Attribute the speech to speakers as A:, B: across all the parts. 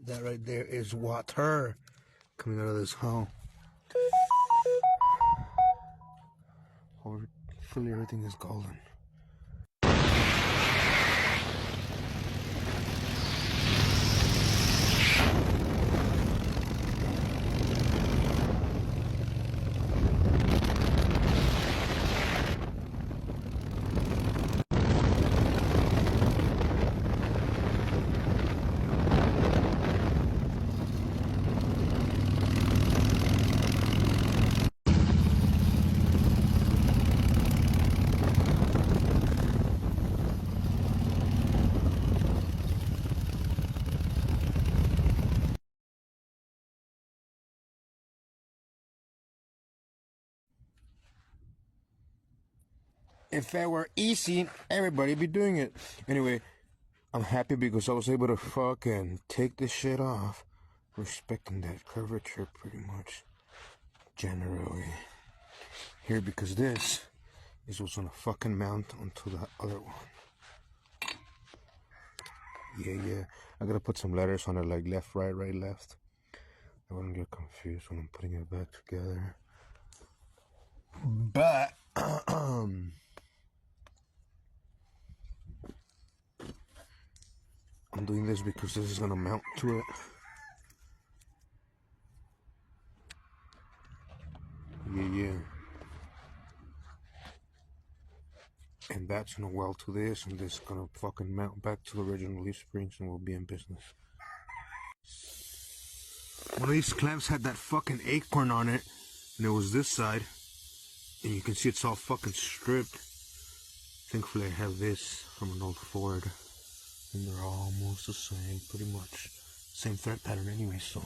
A: That right there is water coming out of this hole. Hopefully everything is golden. If it were easy, everybody be doing it. Anyway, I'm happy because I was able to fucking take this shit off. Respecting that curvature pretty much. Generally. Here, because this is what's gonna fucking mount onto the other one. Yeah. I gotta put some letters on it like left, right, left. I wouldn't get confused when I'm putting it back together. But, I'm doing this because this is gonna mount to it. Yeah. And that's gonna weld to this, and this is gonna fucking mount back to the original leaf springs, and we'll be in business. One of these clamps had that fucking acorn on it, and it was this side, and you can see it's all fucking stripped. Thankfully I have this from an old Ford, and they're all almost the same, pretty much. Same thread pattern anyway, so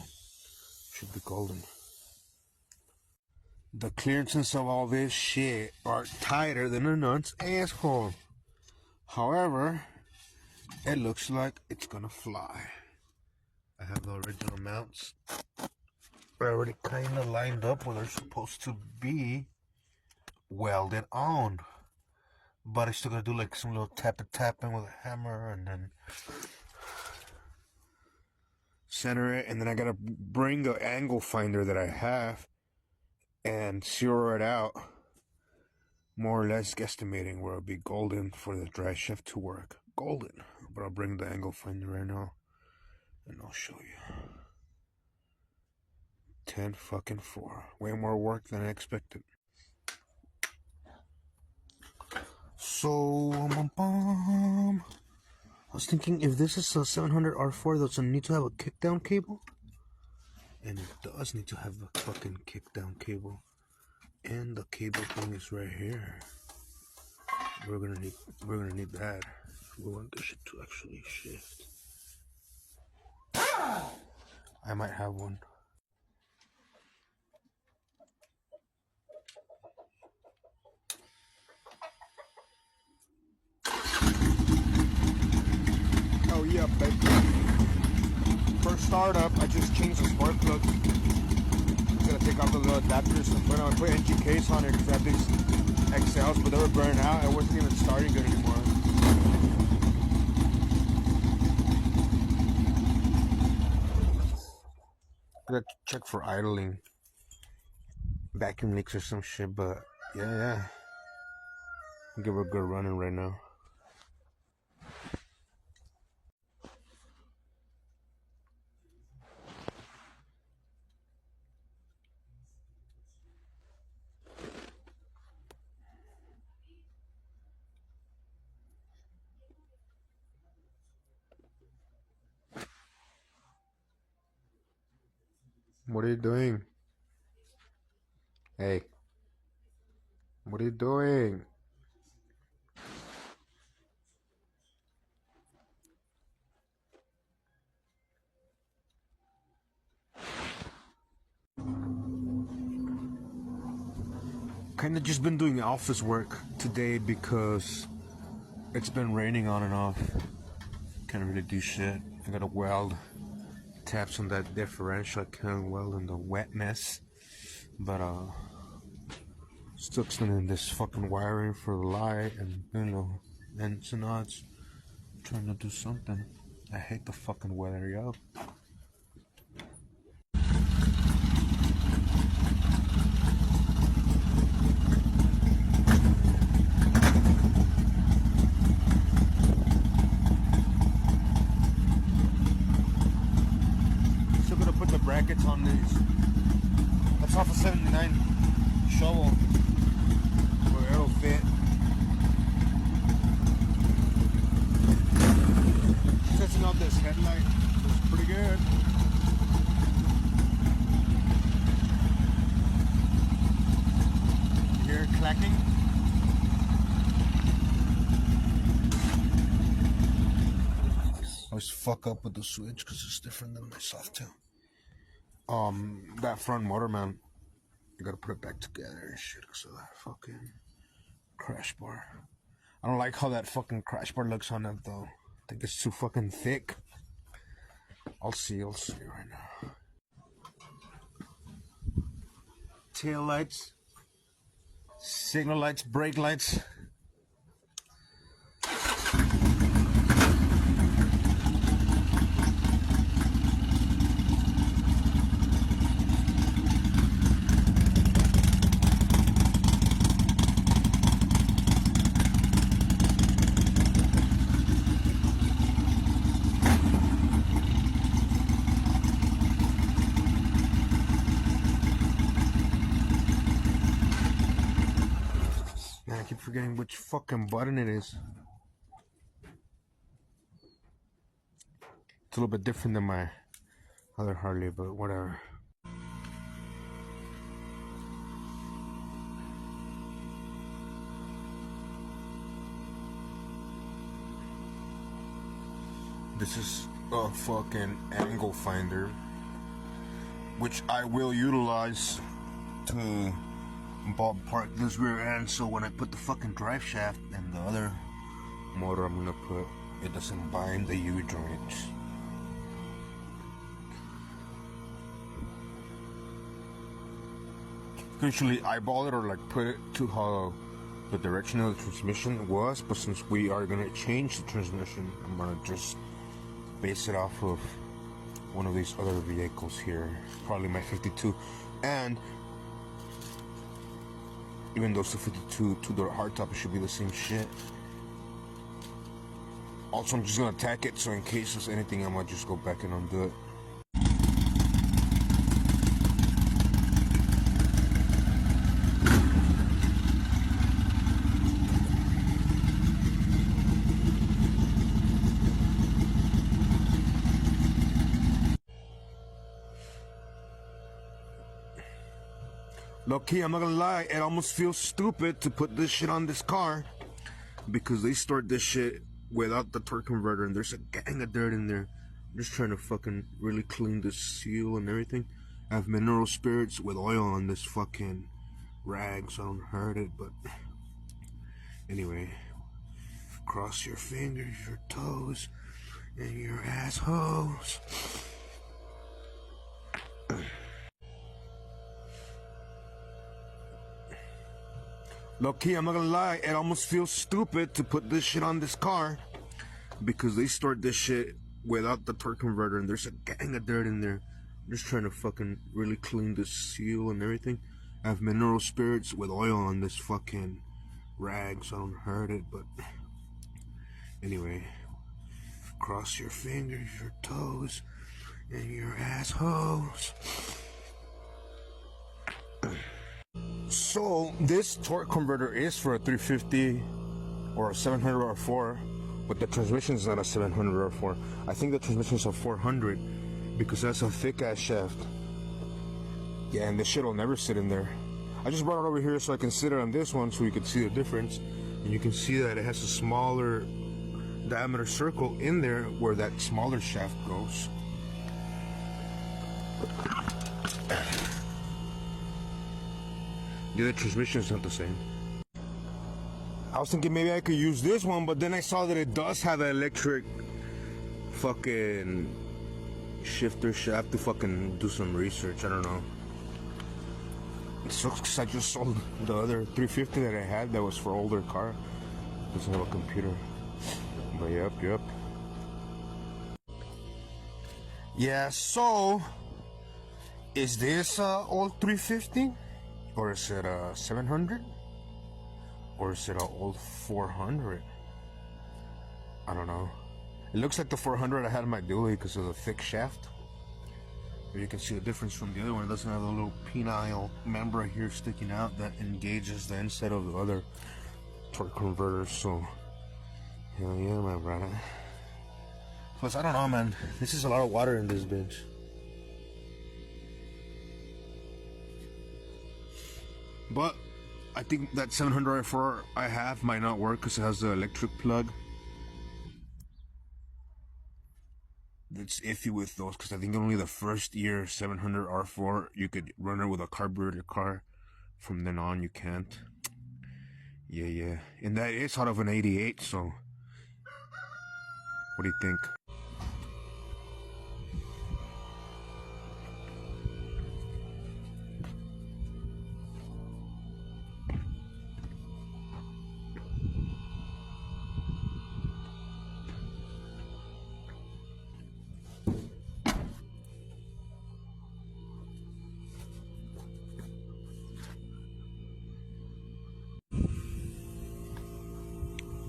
A: should be golden. The clearances of all this shit are tighter than a nut's asshole. However, it looks like it's gonna fly. I have the original mounts. They're already kind of lined up where they're supposed to be welded on. But I still gotta do like some little tapping with a hammer and then center it. And then I gotta bring the angle finder that I have and zero it out, more or less guesstimating where it'll be golden for the dry shift to work. Golden. But I'll bring the angle finder right now and I'll show you. 10 fucking 4. Way more work than I expected. So, I was thinking if this is a 700 R4, does it need to have a kickdown cable? And it does need to have a fucking kickdown cable. And the cable thing is right here. We're gonna need that if we want this shit to actually shift. I might have one. Oh yeah, baby. First startup, I just changed the spark plug. I'm gonna take off the little adapters and put NGKs on it because I have these XLs, but they were burning out. It wasn't even starting good anymore. I gotta check for idling, vacuum leaks or some shit, but yeah. I'll give her a good running right now. What are you doing? Hey. What are you doing? Kinda just been doing office work today because it's been raining on and off. Can't really do shit. I gotta weld taps on that differential. I can't weld in the wetness. But still extending this fucking wiring for the light and ends and odds. Trying to do something. I hate the fucking weather, yo. brackets on these. That's off a 79 shovel where it'll fit. Testing out this headlight. Looks pretty good. You hear it clacking? I always fuck up with the switch because it's different than my soft tail. That front motor mount, you gotta put it back together and shit because of that fucking crash bar. I don't like how that fucking crash bar looks on it though. I think it's too fucking thick. I'll see right now. Tail lights, signal lights, brake lights. I keep forgetting which fucking button it is. It's a little bit different than my other Harley, but whatever. This is a fucking angle finder, which I will utilize to ballpark this rear end, so when I put the fucking drive shaft and the other motor I'm gonna put, it doesn't bind the U-joints. Usually eyeball it or like put it to how the direction of the transmission was, but since we are gonna change the transmission, I'm gonna just base it off of one of these other vehicles here, probably my 52. And even though it's a 52 two-door hardtop, it should be the same shit. Also, I'm just gonna tack it, so in case there's anything, I might just go back and undo it. Low key, I'm not gonna lie, it almost feels stupid to put this shit on this car because they stored this shit without the torque converter and there's a gang of dirt in there. I'm just trying to fucking really clean the seal and everything. I have mineral spirits with oil on this fucking rag so I don't hurt it, but anyway, cross your fingers, your toes, and your assholes. Low key, I'm not gonna lie, it almost feels stupid to put this shit on this car because they stored this shit without the torque converter and there's a gang of dirt in there. I'm just trying to fucking really clean the seal and everything. I have mineral spirits with oil on this fucking rag so I don't hurt it, but anyway, cross your fingers, your toes, and your assholes. So this torque converter is for a 350 or a 700 R4, but the transmission is not a 700 R4. I think the transmission is a 400 because that's a thick ass shaft. Yeah, and this shit will never sit in there. I just brought it over here so I can sit it on this one so you can see the difference. And you can see that it has a smaller diameter circle in there where that smaller shaft goes. The other transmission is not the same. I was thinking maybe I could use this one, but then I saw that it does have an electric fucking shifter shaft to fucking do some research. I don't know. It sucks because I just sold the other 350 that I had that was for older car. Doesn't have a computer. But yep. Yeah, so is this old 350? Or is it a 700? Or is it an old 400? I don't know. It looks like the 400 I had in my dually because of the thick shaft. Here you can see the difference from the other one. It doesn't have a little penile member here sticking out that engages the inside of the other torque converter. So, hell yeah, my brother. Plus, I don't know, man. This is a lot of water in this bitch. But I think that 700R4 I have might not work because it has the electric plug. That's iffy with those because I think only the first year 700R4 you could run it with a carbureted car. From then on, you can't. Yeah. And that is out of an 88, so what do you think?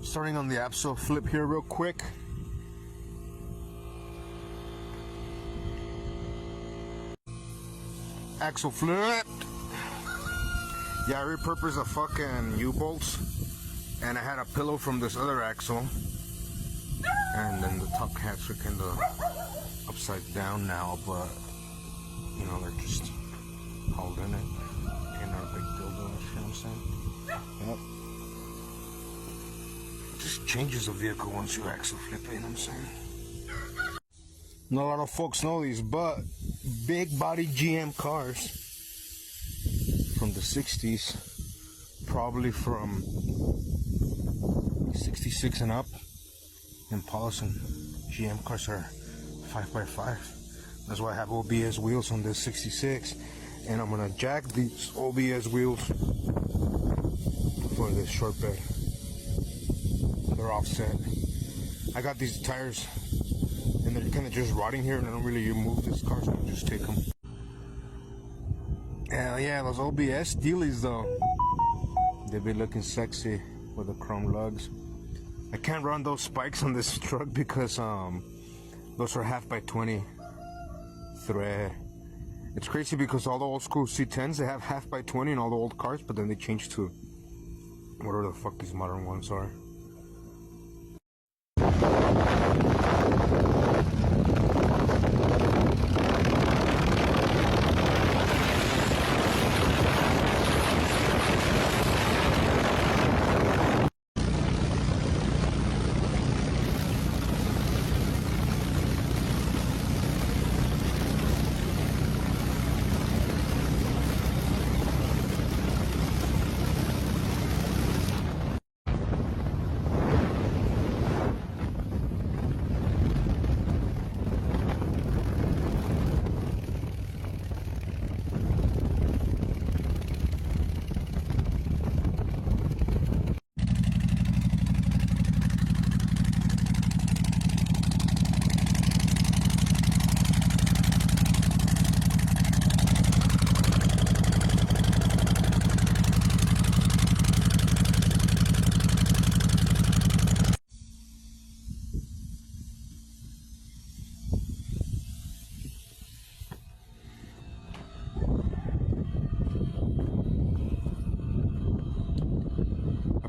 A: Starting on the axle flip here real quick. Axle flipped. Yeah, I repurposed the fucking U-bolts, and I had a pillow from this other axle, and then the top hats are kind of upside down now, but you know, they're just holding it. Okay, not a big deal, though. You know what I'm saying? Yep. Just changes the vehicle once you axle flip it, you know what I'm saying? Not a lot of folks know these, but big body GM cars from the 60s, probably from 66 and up, Impalas and GM cars are 5x5. That's why I have OBS wheels on this 66, and I'm gonna jack these OBS wheels for this short bed. They're offset. I got these tires and they're kind of just rotting here, and I don't really move this car, so I'll just take them. Hell yeah, those OBS dealies though, they be looking sexy with the chrome lugs. I can't run those spikes on this truck because those are 1/2x20 thread. It's crazy because all the old school C10s, they have 1/2x20 in all the old cars, but then they change to whatever the fuck these modern ones are.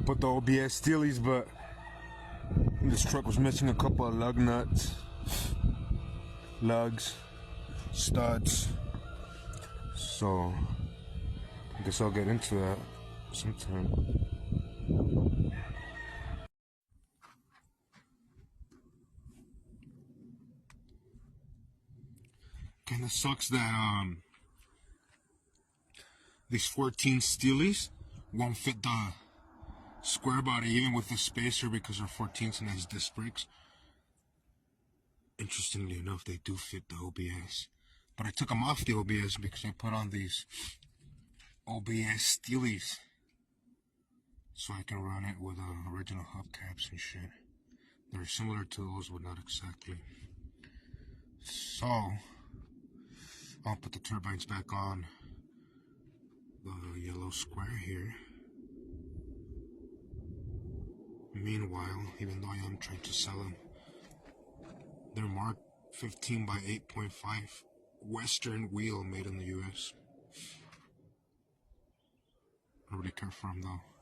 A: Put the OBS steelies, but this truck was missing a couple of lug nuts, lugs, studs, so I guess I'll get into that sometime. Kinda sucks that these 14 steelies won't fit the square body even with the spacer because they're 14s and has disc brakes. Interestingly enough, they do fit the OBS, but I took them off the OBS because I put on these OBS steelies so I can run it with original hubcaps and shit. They're similar to those, but not exactly. So I'll put the turbines back on the yellow square here. Meanwhile, even though I am trying to sell them, they're marked 15 by 8.5 Western wheel made in the US. I don't really care for them though.